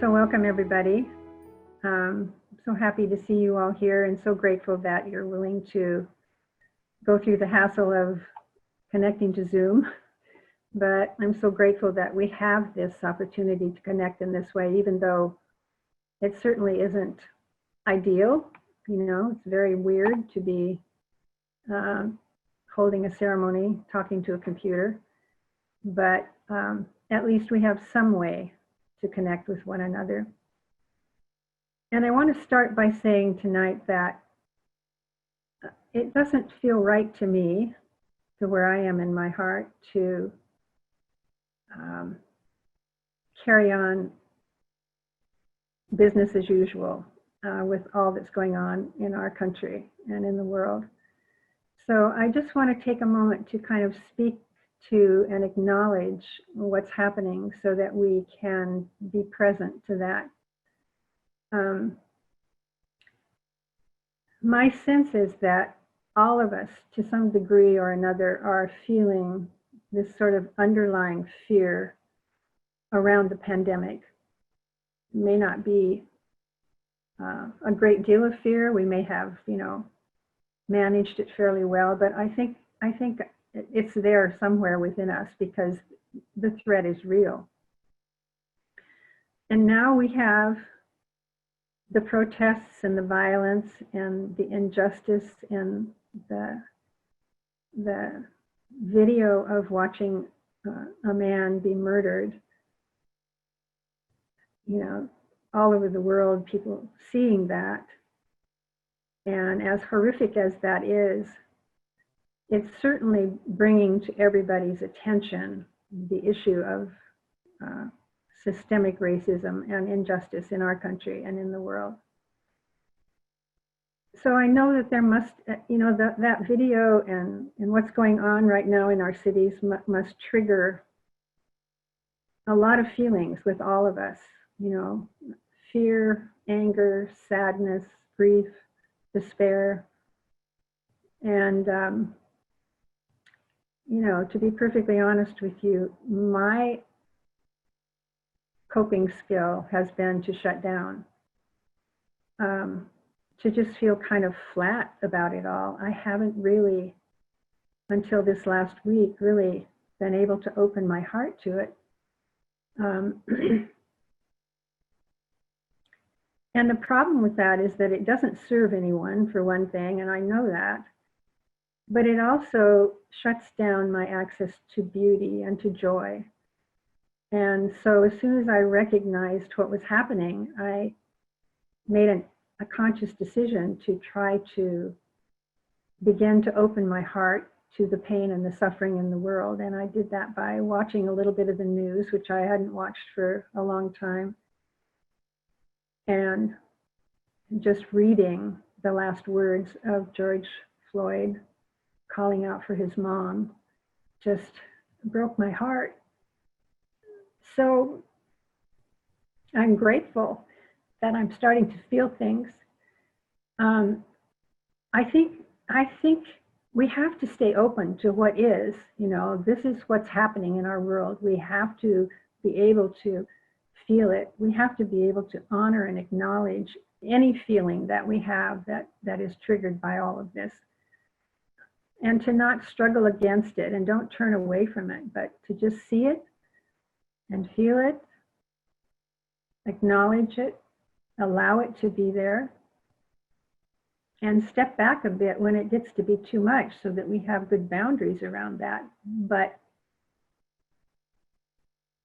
So welcome everybody. So happy to see you all here and so grateful that you're willing to go through the hassle of connecting to Zoom. But I'm so grateful that we have this opportunity to connect in this way, even though it certainly isn't ideal. You know, it's very weird to be holding a ceremony, talking to a computer, but at least we have some way to connect with one another. And I want to start by saying tonight that it doesn't feel right to me, to where I am in my heart, to carry on business as usual with all that's going on in our country and in the world. So I just want to take a moment to kind of speak to and acknowledge what's happening so that we can be present to that. My sense is that all of us, to some degree or another, are feeling this sort of underlying fear around the pandemic. It may not be a great deal of fear. We may have, managed it fairly well, but I think it's there somewhere within us because the threat is real. And now we have the protests and the violence and the injustice and the video of watching a man be murdered, all over the world, people seeing that. And as horrific as that is, it's certainly bringing to everybody's attention the issue of systemic racism and injustice in our country and in the world. So I know that there must, that video and what's going on right now in our cities must trigger a lot of feelings with all of us, fear, anger, sadness, grief, despair. And, to be perfectly honest with you, my coping skill has been to shut down, to just feel kind of flat about it all. I haven't really, until this last week, really been able to open my heart to it. And the problem with that is that it doesn't serve anyone, for one thing, and I know that. But it also shuts down my access to beauty and to joy. And so as soon as I recognized what was happening, I made a conscious decision to try to begin to open my heart to the pain and the suffering in the world. And I did that by watching a little bit of the news, which I hadn't watched for a long time, and just reading the last words of George Floyd calling out for his mom just broke my heart. So I'm grateful that I'm starting to feel things. I think we have to stay open to what is, this is what's happening in our world. We have to be able to feel it. We have to be able to honor and acknowledge any feeling that we have that is triggered by all of this. And to not struggle against it and don't turn away from it, but to just see it and feel it, acknowledge it, allow it to be there, and step back a bit when it gets to be too much so that we have good boundaries around that. But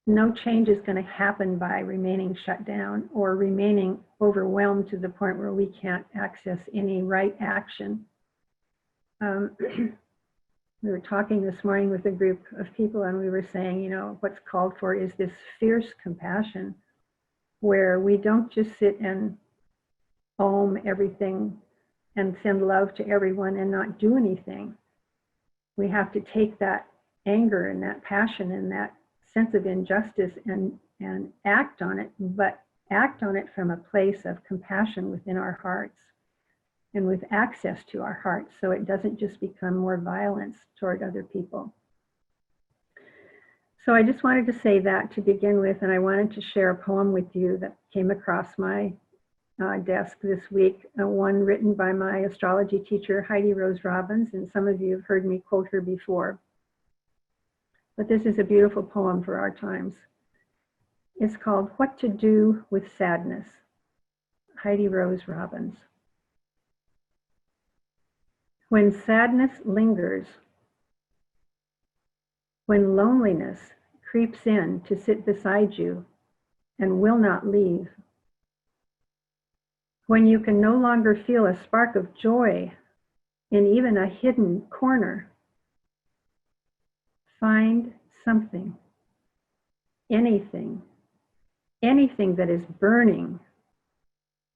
no change is going to happen by remaining shut down or remaining overwhelmed to the point where we can't access any right action. We were talking this morning with a group of people and we were saying, what's called for is this fierce compassion where we don't just sit and ohm everything and send love to everyone and not do anything. We have to take that anger and that passion and that sense of injustice and act on it, but act on it from a place of compassion within our hearts and with access to our hearts, so it doesn't just become more violence toward other people. So I just wanted to say that to begin with, and I wanted to share a poem with you that came across my desk this week, one written by my astrology teacher, Heidi Rose Robbins, and some of you have heard me quote her before. But this is a beautiful poem for our times. It's called What to Do with Sadness, Heidi Rose Robbins. When sadness lingers, when loneliness creeps in to sit beside you and will not leave, when you can no longer feel a spark of joy in even a hidden corner, find something, anything that is burning,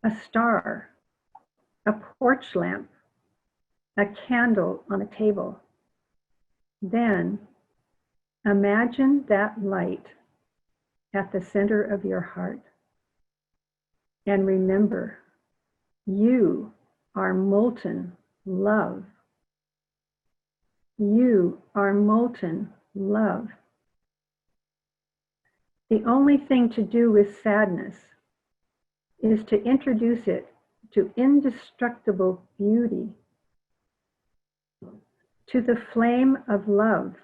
a star, a porch lamp, a candle on a table. Then imagine that light at the center of your heart. And remember, you are molten love. You are molten love. The only thing to do with sadness is to introduce it to indestructible beauty, to the flame of love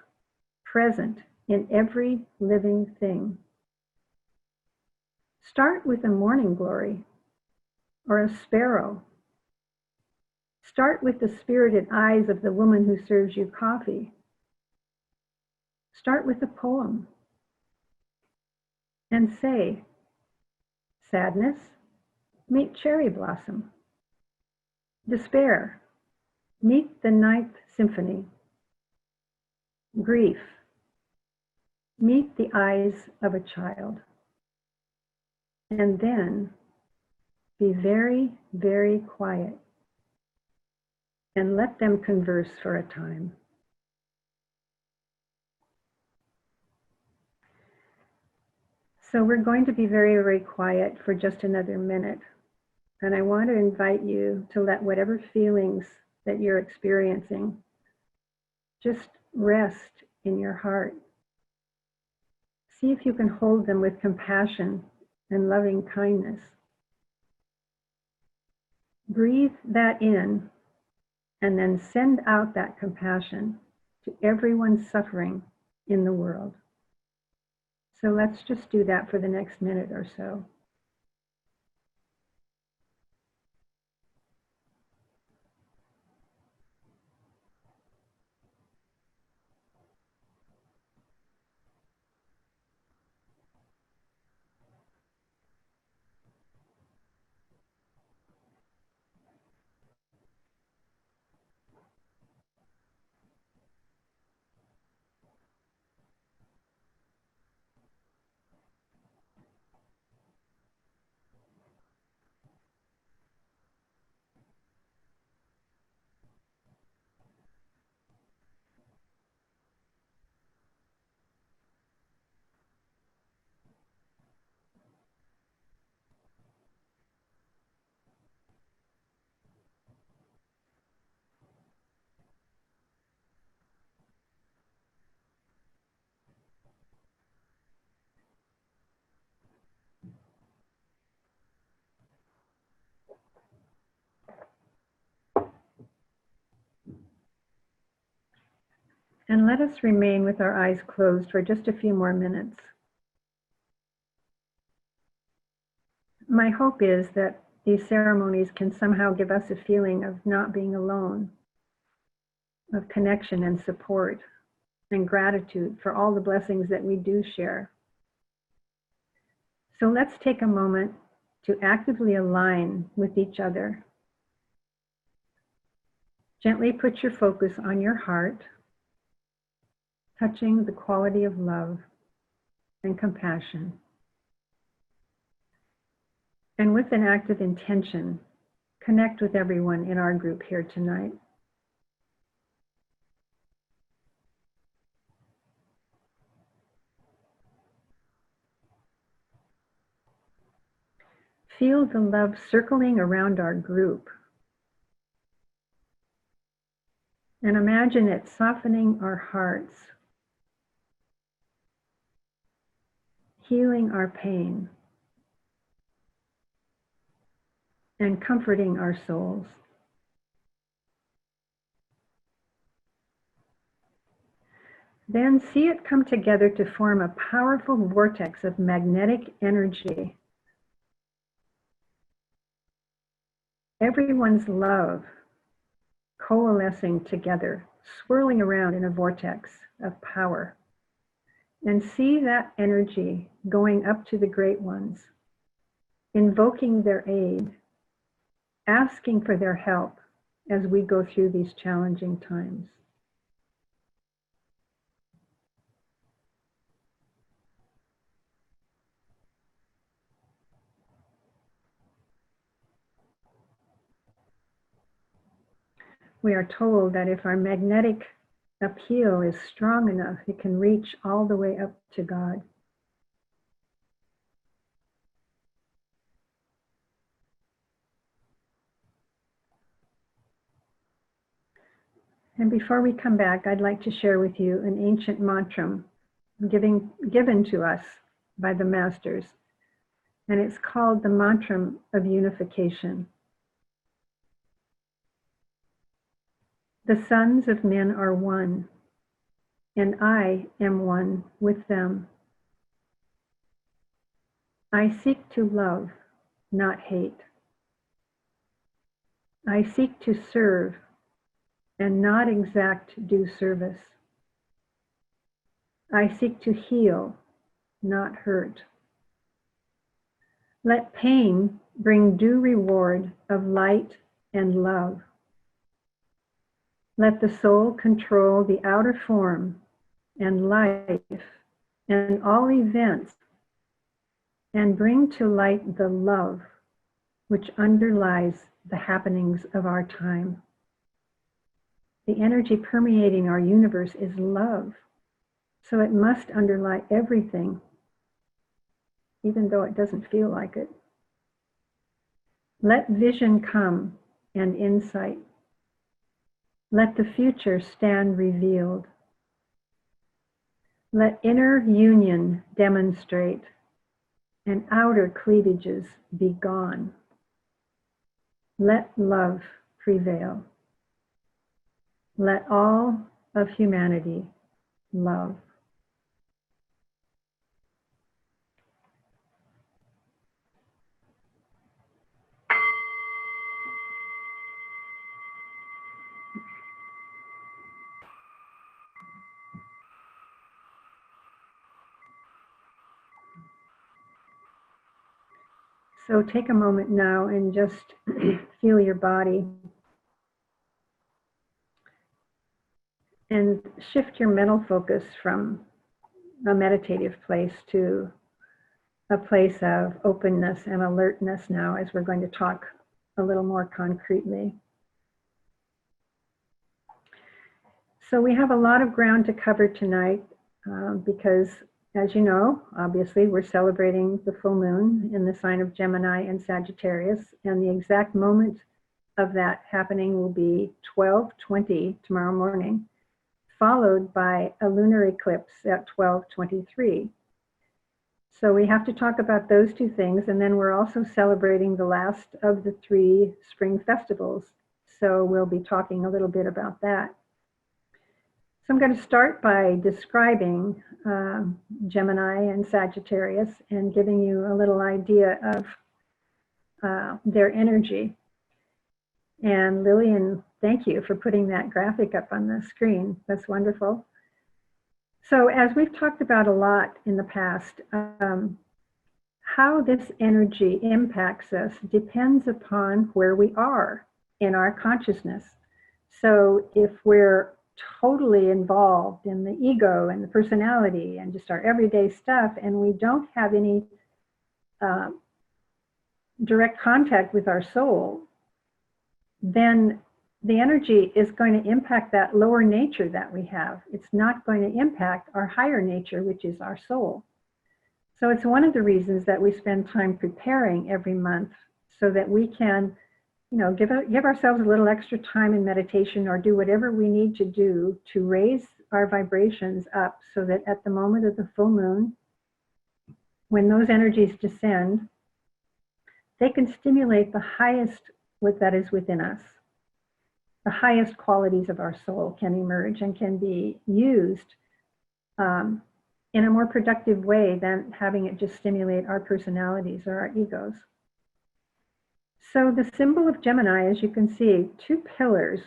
present in every living thing. Start with a morning glory or a sparrow. Start with the spirited eyes of the woman who serves you coffee. Start with a poem and say, sadness, meet cherry blossom. Despair, meet the Ninth Symphony. Grief, meet the eyes of a child. And then be very, very quiet and let them converse for a time. So we're going to be very, very quiet for just another minute. And I want to invite you to let whatever feelings that you're experiencing just rest in your heart. See if you can hold them with compassion and loving kindness. Breathe that in and then send out that compassion to everyone suffering in the world. So let's just do that for the next minute or so. And let us remain with our eyes closed for just a few more minutes. My hope is that these ceremonies can somehow give us a feeling of not being alone, of connection and support and gratitude for all the blessings that we do share. So let's take a moment to actively align with each other. Gently put your focus on your heart, touching the quality of love and compassion. And with an act of intention, connect with everyone in our group here tonight. Feel the love circling around our group. And imagine it softening our hearts, healing our pain, and comforting our souls. Then see it come together to form a powerful vortex of magnetic energy. Everyone's love coalescing together, swirling around in a vortex of power. And see that energy going up to the great ones, invoking their aid, asking for their help as we go through these challenging times. We are told that if our magnetic appeal is strong enough, it can reach all the way up to God. And before we come back, I'd like to share with you an ancient mantra given to us by the masters. And it's called the mantra of unification. The sons of men are one, and I am one with them. I seek to love, not hate. I seek to serve and not exact due service. I seek to heal, not hurt. Let pain bring due reward of light and love. Let the soul control the outer form and life and all events, and bring to light the love which underlies the happenings of our time. The energy permeating our universe is love, so it must underlie everything, even though it doesn't feel like it. Let vision come and insight. Let the future stand revealed. Let inner union demonstrate and outer cleavages be gone. Let love prevail. Let all of humanity love. So take a moment now and just feel your body and shift your mental focus from a meditative place to a place of openness and alertness now, as we're going to talk a little more concretely. So we have a lot of ground to cover tonight because, as you know, obviously we're celebrating the full moon in the sign of Gemini and Sagittarius, and the exact moment of that happening will be 12:20 tomorrow morning, followed by a lunar eclipse at 12:23. So we have to talk about those two things, and then we're also celebrating the last of the 3 spring festivals. So we'll be talking a little bit about that. So I'm going to start by describing Gemini and Sagittarius and giving you a little idea of their energy. And Lillian, thank you for putting that graphic up on the screen. That's wonderful. So as we've talked about a lot in the past, how this energy impacts us depends upon where we are in our consciousness. So if we're totally involved in the ego and the personality and just our everyday stuff, and we don't have any direct contact with our soul, then the energy is going to impact that lower nature that we have. It's not going to impact our higher nature, which is our soul. So it's one of the reasons that we spend time preparing every month, so that we can, you know, give ourselves a little extra time in meditation, or do whatever we need to do to raise our vibrations up, so that at the moment of the full moon, when those energies descend, they can stimulate the highest what that is within us. The highest qualities of our soul can emerge and can be used in a more productive way than having it just stimulate our personalities or our egos. So the symbol of Gemini, as you can see, two pillars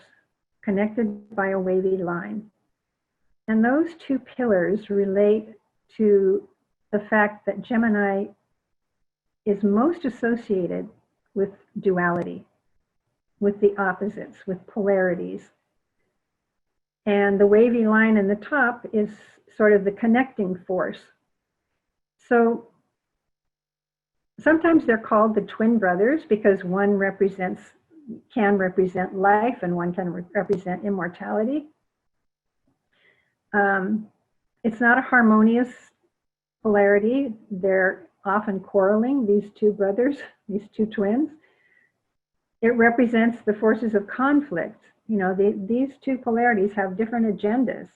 connected by a wavy line. And those two pillars relate to the fact that Gemini is most associated with duality, with the opposites, with polarities. And the wavy line in the top is sort of the connecting force. So sometimes they're called the twin brothers because one can represent life and one can represent immortality. It's not a harmonious polarity. They're often quarreling, these two brothers, these two twins. It represents the forces of conflict. You know, these two polarities have different agendas,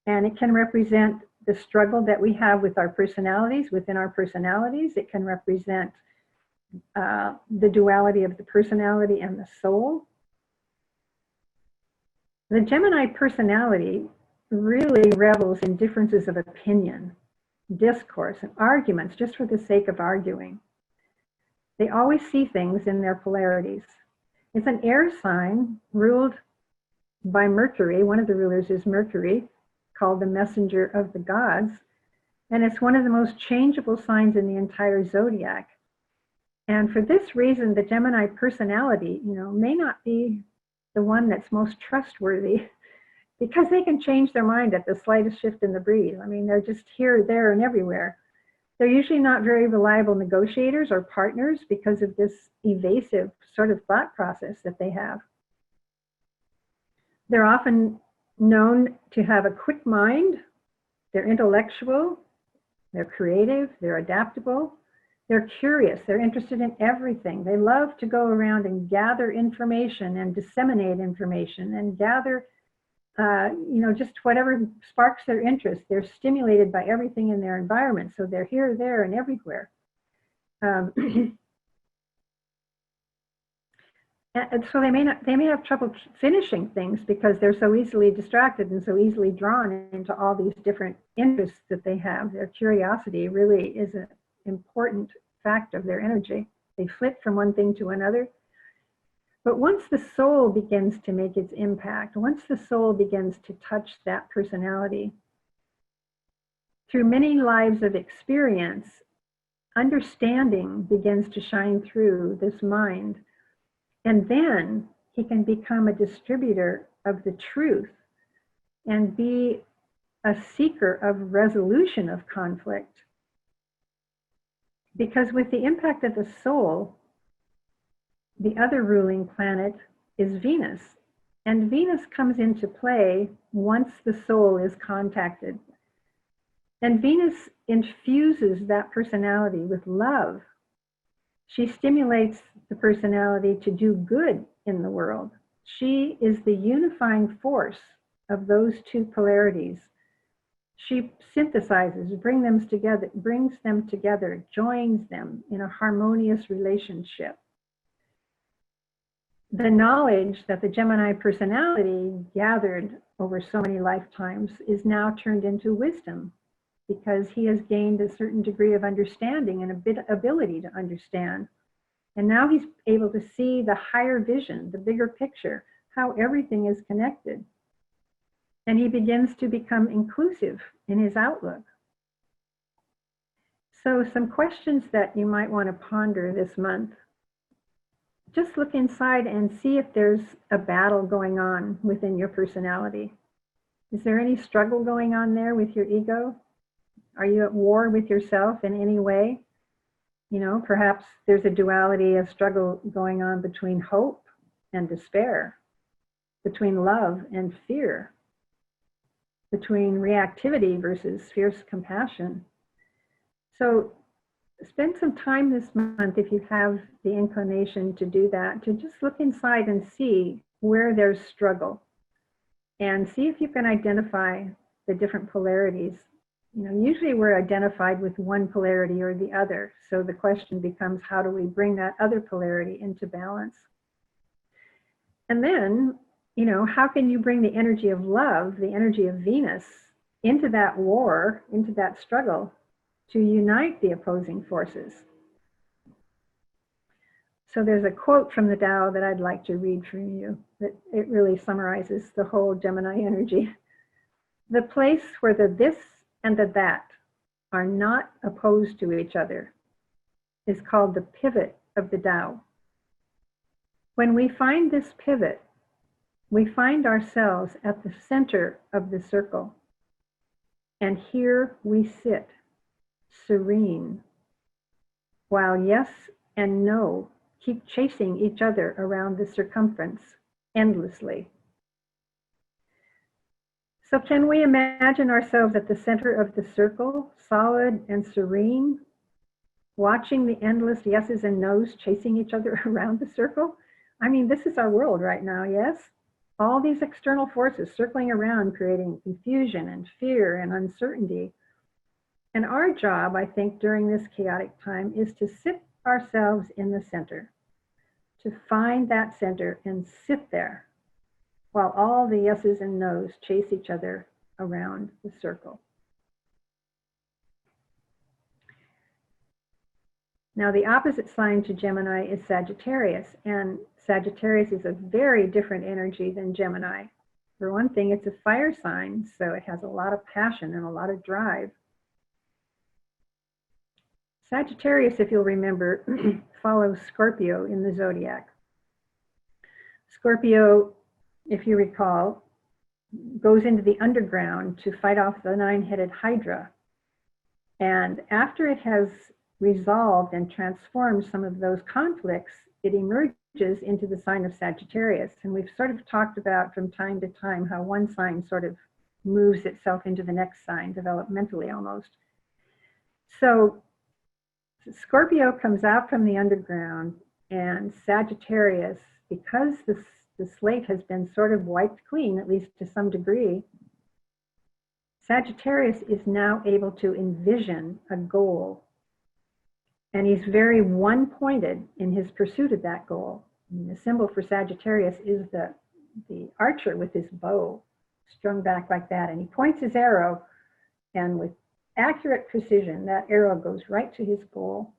and it can represent the struggle that we have with our personalities, within our personalities. It can represent the duality of the personality and the soul. The Gemini personality really revels in differences of opinion, discourse, and arguments just for the sake of arguing. They always see things in their polarities. It's an air sign ruled by Mercury. One of the rulers is Mercury, called the messenger of the gods. And it's one of the most changeable signs in the entire zodiac. And for this reason, the Gemini personality, may not be the one that's most trustworthy, because they can change their mind at the slightest shift in the breeze. I mean, they're just here, there, and everywhere. They're usually not very reliable negotiators or partners because of this evasive sort of thought process that they have. They're often known to have a quick mind. They're intellectual, they're creative, they're adaptable, they're curious, they're interested in everything. They love to go around and gather information and disseminate information and gather just whatever sparks their interest. They're stimulated by everything in their environment, so they're here, there, and everywhere. And so they may have trouble finishing things because they're so easily distracted and so easily drawn into all these different interests that they have. Their curiosity really is an important fact of their energy. They flit from one thing to another. But once the soul begins to make its impact, once the soul begins to touch that personality, through many lives of experience, understanding begins to shine through this mind. And then he can become a distributor of the truth and be a seeker of resolution of conflict. Because with the impact of the soul, the other ruling planet is Venus. And Venus comes into play once the soul is contacted. And Venus infuses that personality with love. She stimulates the personality to do good in the world. She is the unifying force of those two polarities. She synthesizes, brings them together, joins them in a harmonious relationship. The knowledge that the Gemini personality gathered over so many lifetimes is now turned into wisdom, because he has gained a certain degree of understanding and a bit ability to understand. And now he's able to see the higher vision, the bigger picture, how everything is connected. And he begins to become inclusive in his outlook. So some questions that you might want to ponder this month. Just look inside and see if there's a battle going on within your personality. Is there any struggle going on there with your ego? Are you at war with yourself in any way? Perhaps there's a duality, a struggle going on between hope and despair, between love and fear, between reactivity versus fierce compassion. So spend some time this month, if you have the inclination to do that, to just look inside and see where there's struggle, and see if you can identify the different polarities Usually we're identified with one polarity or the other. So the question becomes, how do we bring that other polarity into balance? And then, how can you bring the energy of love, the energy of Venus, into that war, into that struggle, to unite the opposing forces? So there's a quote from the Tao that I'd like to read for you, that it really summarizes the whole Gemini energy. The place where the this and the that are not opposed to each other is called the pivot of the Tao. When we find this pivot, we find ourselves at the center of the circle. And here we sit, serene, while yes and no keep chasing each other around the circumference endlessly. So can we imagine ourselves at the center of the circle, solid and serene, watching the endless yeses and nos chasing each other around the circle? I mean, this is our world right now, yes? All these external forces circling around, creating confusion and fear and uncertainty. And our job, I think, during this chaotic time is to sit ourselves in the center, to find that center and sit there while all the yeses and nos chase each other around the circle. Now, the opposite sign to Gemini is Sagittarius, and Sagittarius is a very different energy than Gemini. For one thing, it's a fire sign, so it has a lot of passion and a lot of drive. Sagittarius, if you'll remember, follows Scorpio in the zodiac. Scorpio, if you recall, goes into the underground to fight off the nine-headed Hydra. And after it has resolved and transformed some of those conflicts, it emerges into the sign of Sagittarius. And we've sort of talked about from time to time how one sign sort of moves itself into the next sign, developmentally almost. So Scorpio comes out from the underground, and Sagittarius, because the slate has been sort of wiped clean, at least to some degree, Sagittarius is now able to envision a goal. And he's very one-pointed in his pursuit of that goal. And the symbol for Sagittarius is the archer with his bow strung back like that. And he points his arrow, and with accurate precision, that arrow goes right to his goal.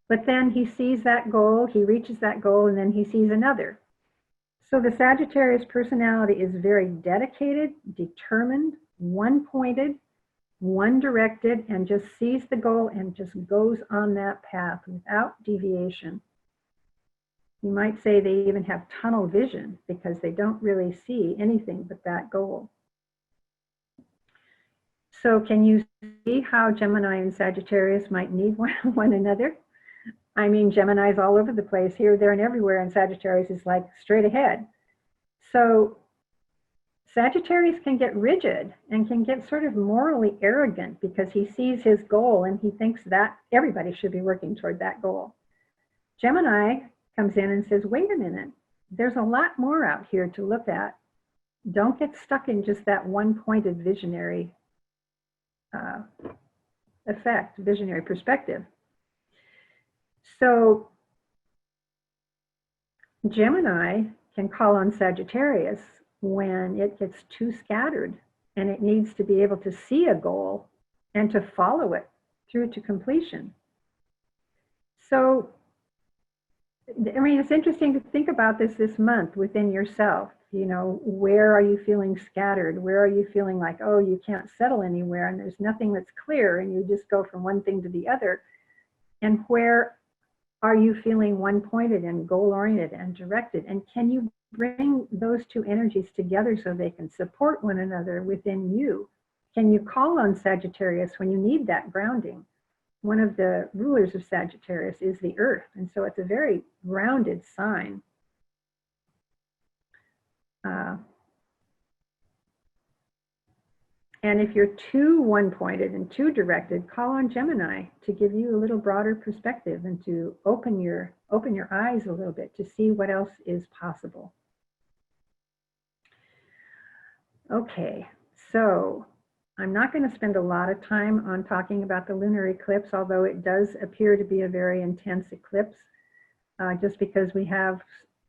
But then he sees that goal, he reaches that goal, and then he sees another. So the Sagittarius personality is very dedicated, determined, one-pointed, one-directed, and just sees the goal and just goes on that path without deviation. You might say they even have tunnel vision because they don't really see anything but that goal. So can you see how Gemini and Sagittarius might need one another? I mean, Gemini's all over the place, here, there, and everywhere, and Sagittarius is like straight ahead. So Sagittarius can get rigid and can get sort of morally arrogant because he sees his goal and he thinks that everybody should be working toward that goal. Gemini comes in and says, wait a minute, there's a lot more out here to look at. Don't get stuck in just that one-pointed visionary effect, visionary perspective. So Gemini can call on Sagittarius when it gets too scattered and it needs to be able to see a goal and to follow it through to completion. So, I mean, it's interesting to think about this month within yourself. You know, where are you feeling scattered? Where are you feeling like, oh, you can't settle anywhere and there's nothing that's clear and you just go from one thing to the other? And where are you feeling one-pointed and goal-oriented and directed? And can you bring those two energies together so they can support one another within you? Can you call on Sagittarius when you need that grounding? One of the rulers of Sagittarius is the earth, and so it's a very grounded sign. And if you're too one-pointed and too directed, call on Gemini to give you a little broader perspective and to open your eyes a little bit to see what else is possible. Okay, so I'm not going to spend a lot of time on talking about the lunar eclipse, although it does appear to be a very intense eclipse, just because we have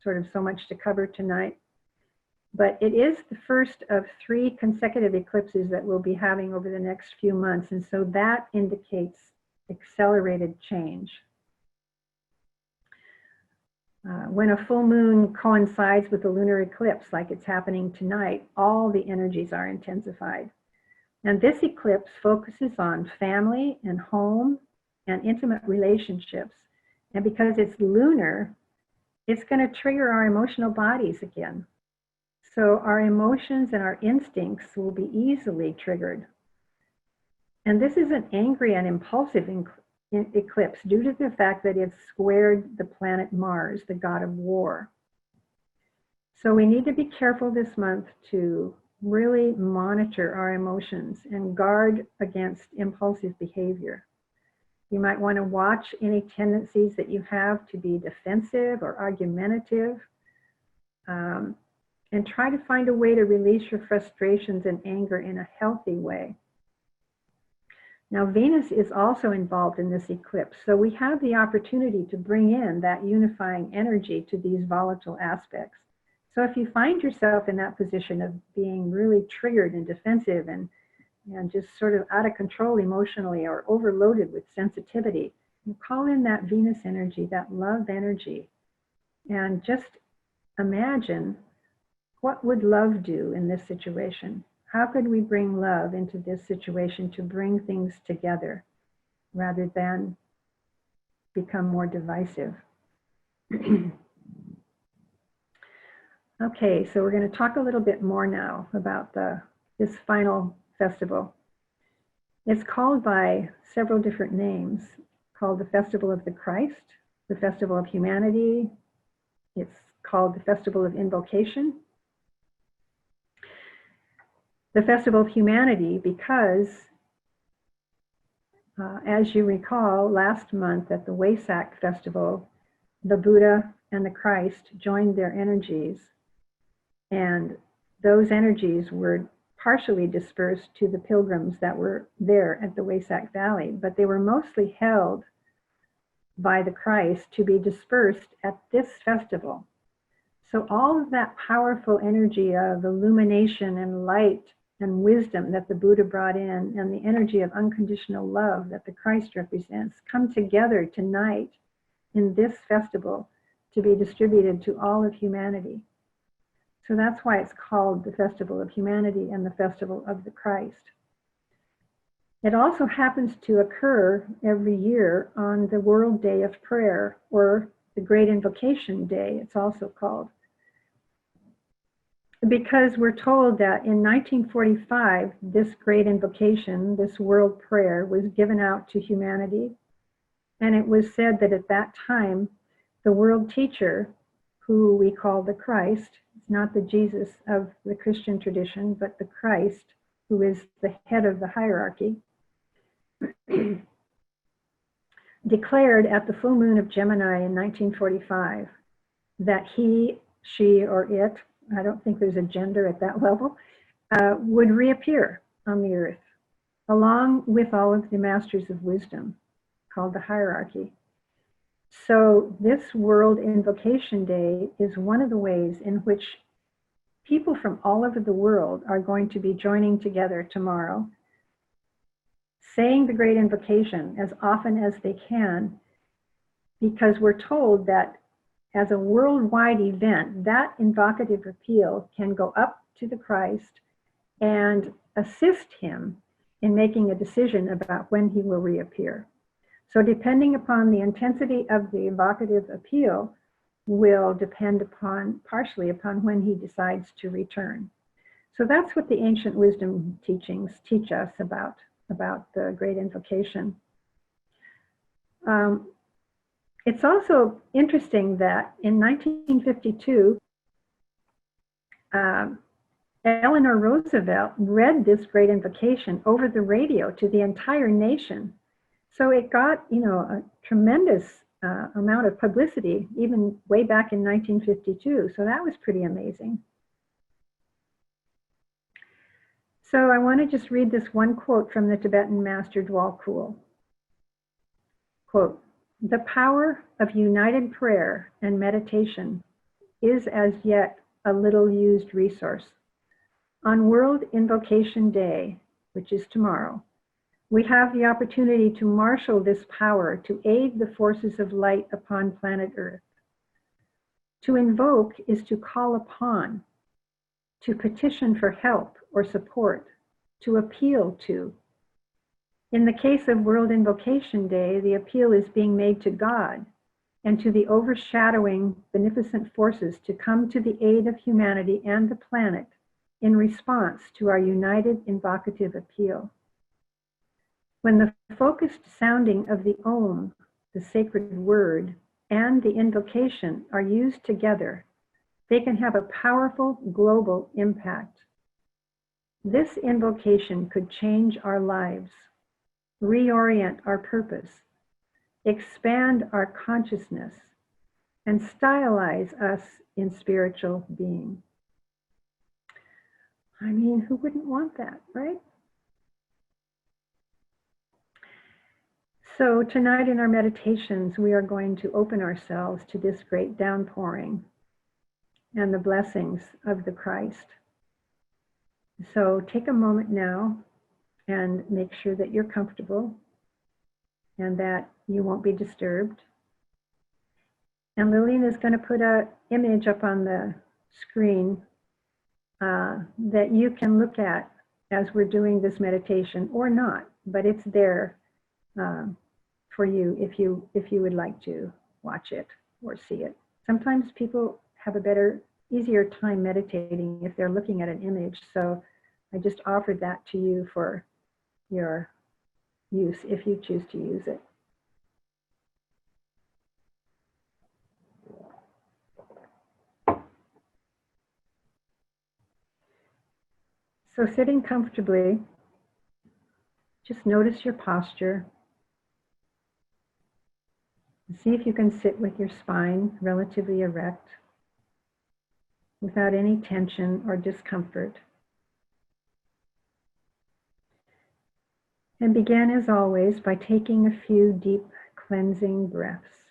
sort of so much to cover tonight. But it is the first of 3 consecutive eclipses that we'll be having over the next few months, and so that indicates accelerated change. When a full moon coincides with a lunar eclipse, like it's happening tonight, all the energies are intensified. And this eclipse focuses on family and home and intimate relationships. And because it's lunar, it's going to trigger our emotional bodies again. So our emotions and our instincts will be easily triggered. And this is an angry and impulsive eclipse due to the fact that it's squared the planet Mars, the god of war. So we need to be careful this month to really monitor our emotions and guard against impulsive behavior. You might want to watch any tendencies that you have to be defensive or argumentative, and try to find a way to release your frustrations and anger in a healthy way. Now, Venus is also involved in this eclipse, so we have the opportunity to bring in that unifying energy to these volatile aspects. So if you find yourself in that position of being really triggered and defensive and just sort of out of control emotionally or overloaded with sensitivity, you call in that Venus energy, that love energy, and just imagine, what would love do in this situation? How could we bring love into this situation to bring things together rather than become more divisive? Okay, so we're going to talk a little bit more now about this final festival. It's called by several different names, called the Festival of the Christ, the Festival of Humanity. It's called the Festival of Invocation. The Festival of Humanity because, as you recall, last month at the Wesak Festival, the Buddha and the Christ joined their energies, and those energies were partially dispersed to the pilgrims that were there at the Wesak Valley, but they were mostly held by the Christ to be dispersed at this festival. So all of that powerful energy of illumination and light and wisdom that the Buddha brought in, and the energy of unconditional love that the Christ represents, come together tonight in this festival to be distributed to all of humanity. So that's why it's called the Festival of Humanity and the Festival of the Christ. It also happens to occur every year on the World Day of Prayer, or the Great Invocation Day, it's also called. Because we're told that in 1945, this great invocation, this world prayer, was given out to humanity. And it was said that at that time, the world teacher, who we call the Christ, it's not the Jesus of the Christian tradition, but the Christ, who is the head of the hierarchy, declared at the full moon of Gemini in 1945 that he, she, or it, I don't think there's a gender at that level, would reappear on the earth, along with all of the masters of wisdom, called the hierarchy. So this World Invocation Day is one of the ways in which people from all over the world are going to be joining together tomorrow, saying the Great Invocation as often as they can, because we're told that as a worldwide event, that invocative appeal can go up to the Christ and assist him in making a decision about when he will reappear. So depending upon the intensity of the evocative appeal will depend upon, partially upon, when he decides to return. So that's what the ancient wisdom teachings teach us about the Great Invocation. It's also interesting that in 1952, Eleanor Roosevelt read this Great Invocation over the radio to the entire nation. So it got, a tremendous amount of publicity, even way back in 1952. So that was pretty amazing. So I want to just read this one quote from the Tibetan master Dwal Kul. Quote, "The power of united prayer and meditation is as yet a little used resource. On World Invocation Day, which is tomorrow, we have the opportunity to marshal this power to aid the forces of light upon planet Earth. To invoke is to call upon, to petition for help or support, to appeal to. In the case of World Invocation Day, the appeal is being made to God and to the overshadowing beneficent forces to come to the aid of humanity and the planet in response to our united invocative appeal. When the focused sounding of the Om, the sacred word, and the invocation are used together, they can have a powerful global impact. This invocation could change our lives, reorient our purpose, expand our consciousness, and stylize us in spiritual being." I mean, who wouldn't want that, right? So tonight in our meditations, we are going to open ourselves to this great downpouring and the blessings of the Christ. So take a moment now and make sure that you're comfortable and that you won't be disturbed. And Lillian is going to put an image up on the screen that you can look at as we're doing this meditation, or not, but it's there for you if you would like to watch it or see it. Sometimes people have a easier time meditating if they're looking at an image, so I just offered that to you for your use if you choose to use it. So sitting comfortably, just notice your posture. See if you can sit with your spine relatively erect, without any tension or discomfort. And begin, as always, by taking a few deep cleansing breaths.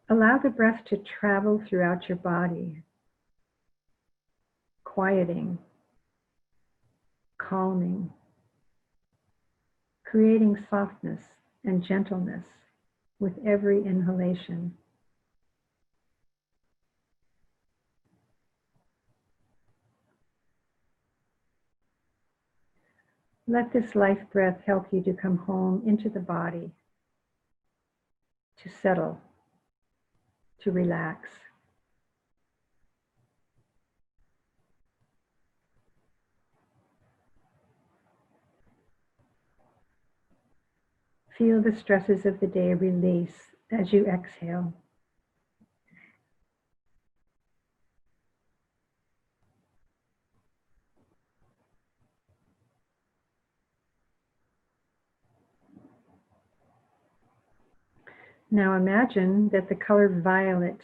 Allow the breath to travel throughout your body, quieting, calming, creating softness and gentleness with every inhalation. Let this life breath help you to come home into the body, to settle, to relax. Feel the stresses of the day release as you exhale. Now imagine that the color violet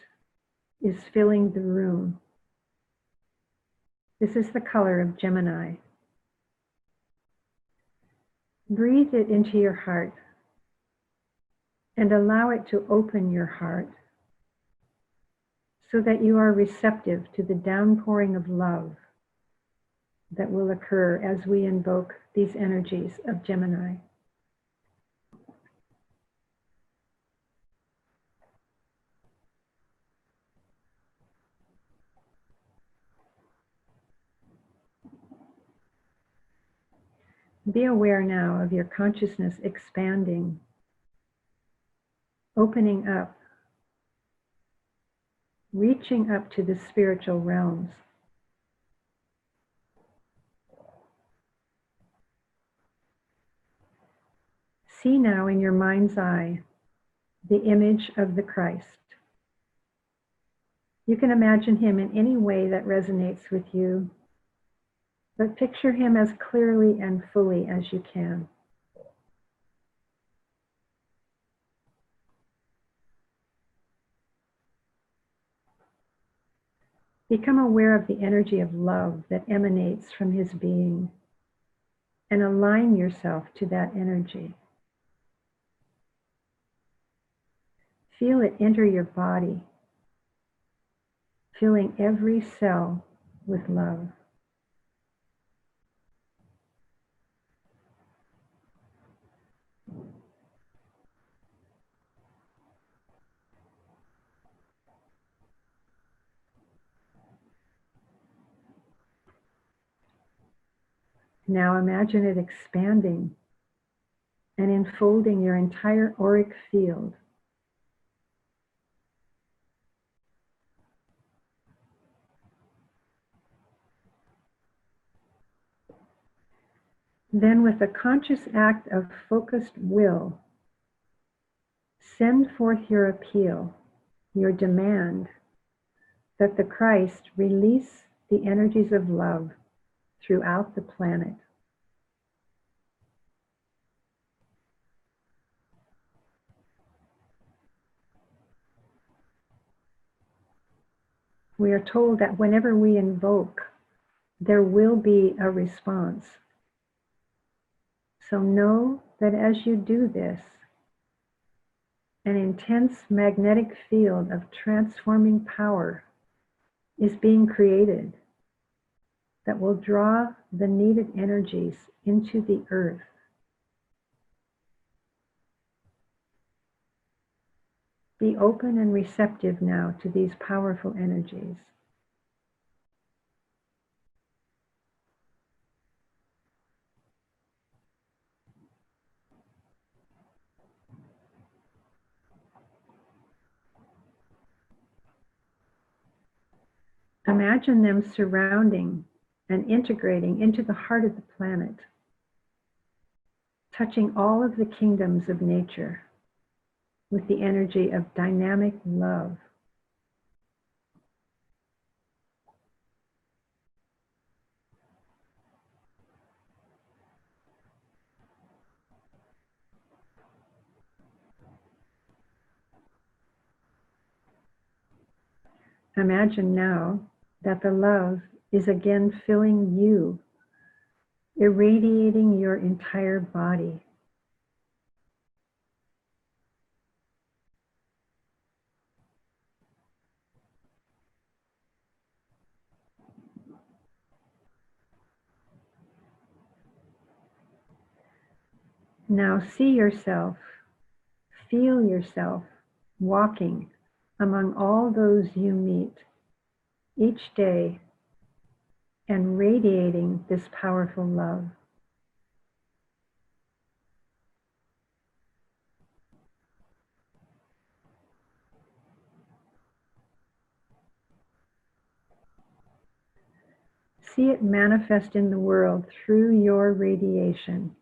is filling the room. This is the color of Gemini. Breathe it into your heart and allow it to open your heart so that you are receptive to the downpouring of love that will occur as we invoke these energies of Gemini. Be aware now of your consciousness expanding, opening up, reaching up to the spiritual realms. See now in your mind's eye the image of the Christ. You can imagine him in any way that resonates with you, but picture him as clearly and fully as you can. Become aware of the energy of love that emanates from his being and align yourself to that energy. Feel it enter your body, filling every cell with love. Now imagine it expanding and enfolding your entire auric field. Then, with a conscious act of focused will, send forth your appeal, your demand that the Christ release the energies of love throughout the planet. We are told that whenever we invoke, there will be a response. So know that as you do this, an intense magnetic field of transforming power is being created that will draw the needed energies into the earth. Be open and receptive now to these powerful energies. Imagine them surrounding and integrating into the heart of the planet, touching all of the kingdoms of nature with the energy of dynamic love. Imagine now that the love is again filling you, irradiating your entire body. Now see yourself, feel yourself walking among all those you meet each day and radiating this powerful love. See it manifest in the world through your radiation.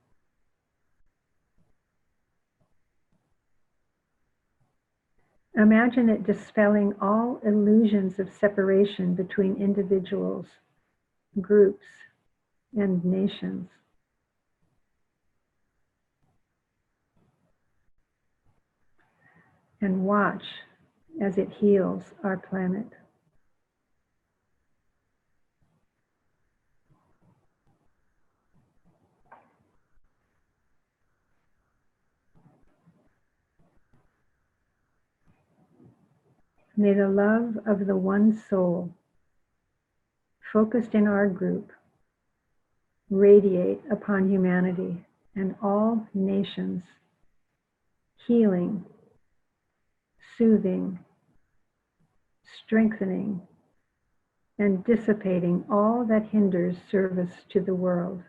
Imagine it dispelling all illusions of separation between individuals, groups, and nations. And watch as it heals our planet. May the love of the one soul, focused in our group, radiate upon humanity and all nations, healing, soothing, strengthening, and dissipating all that hinders service to the world.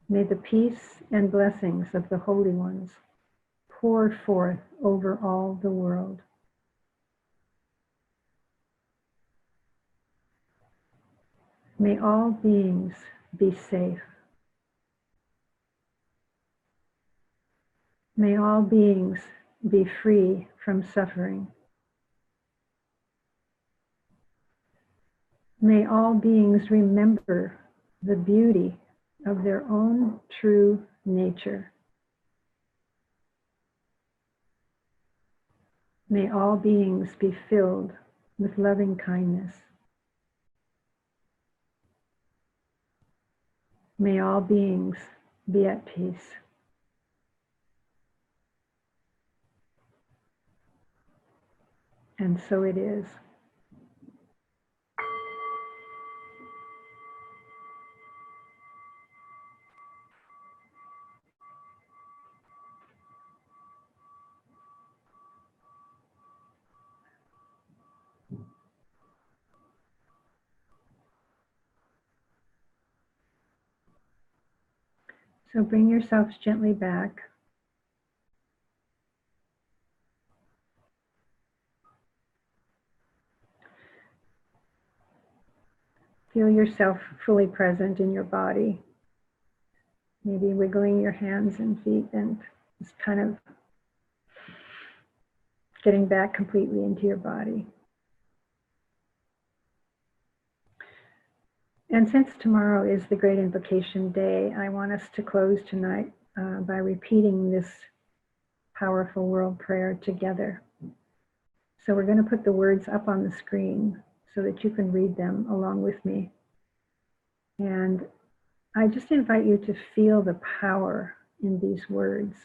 May the peace and blessings of the Holy Ones pour forth over all the world. May all beings be safe. May all beings be free from suffering. May all beings remember the beauty of their own true nature. May all beings be filled with loving kindness. May all beings be at peace. And so it is. So bring yourselves gently back. Feel yourself fully present in your body. Maybe wiggling your hands and feet and just kind of getting back completely into your body. And since tomorrow is the Great Invocation Day, I want us to close tonight by repeating this powerful world prayer together. So we're going to put the words up on the screen so that you can read them along with me. And I just invite you to feel the power in these words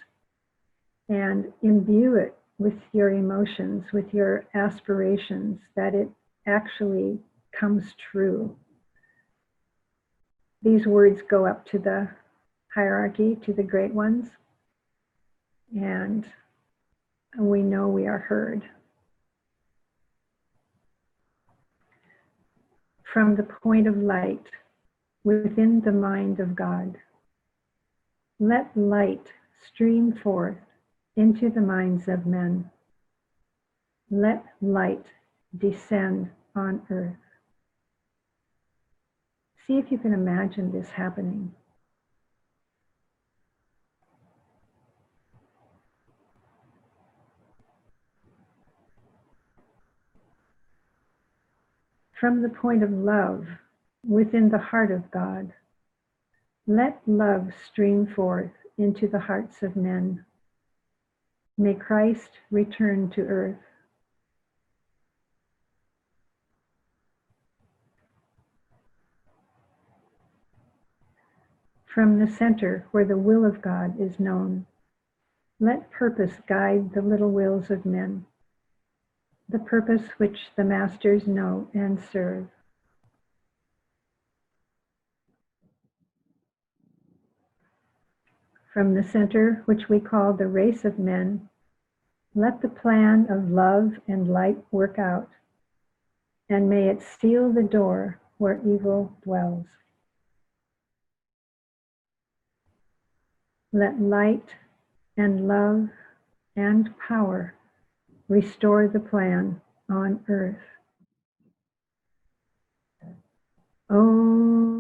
and imbue it with your emotions, with your aspirations, that it actually comes true. These words go up to the hierarchy, to the great ones, and we know we are heard. From the point of light within the mind of God, let light stream forth into the minds of men. Let light descend on earth. See if you can imagine this happening. From the point of love within the heart of God, let love stream forth into the hearts of men. May Christ return to earth. From the center where the will of God is known, let purpose guide the little wills of men, the purpose which the masters know and serve. From the center which we call the race of men, let the plan of love and light work out, and may it seal the door where evil dwells. Let light and love and power restore the plan on earth. Om.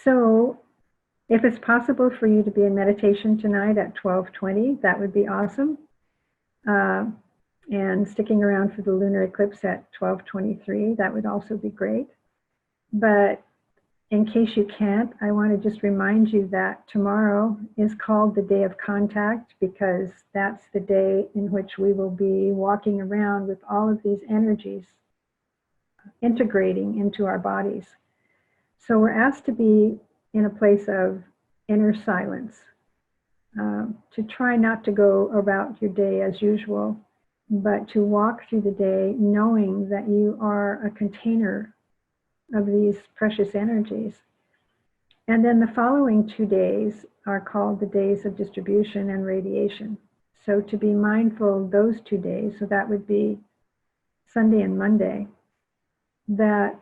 So if it's possible for you to be in meditation tonight at 12:20, that would be awesome. And sticking around for the lunar eclipse at 12:23, that would also be great. But in case you can't, I want to just remind you that tomorrow is called the Day of Contact, because that's the day in which we will be walking around with all of these energies integrating into our bodies. So we're asked to be in a place of inner silence, to try not to go about your day as usual, but to walk through the day knowing that you are a container of these precious energies. And then the following 2 days are called the days of distribution and radiation. So to be mindful those 2 days, so that would be Sunday and Monday, that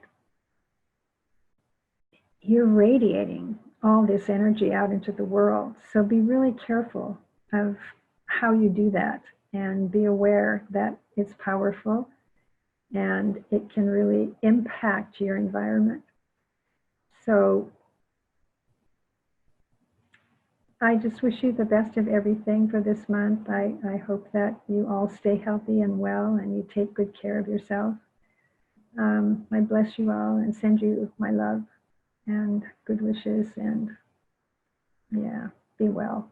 you're radiating all this energy out into the world. So be really careful of how you do that, and be aware that it's powerful and it can really impact your environment. So I just wish you the best of everything for this month. I hope that you all stay healthy and well, and you take good care of yourself. I bless you all and send you my love and good wishes, and yeah, be well.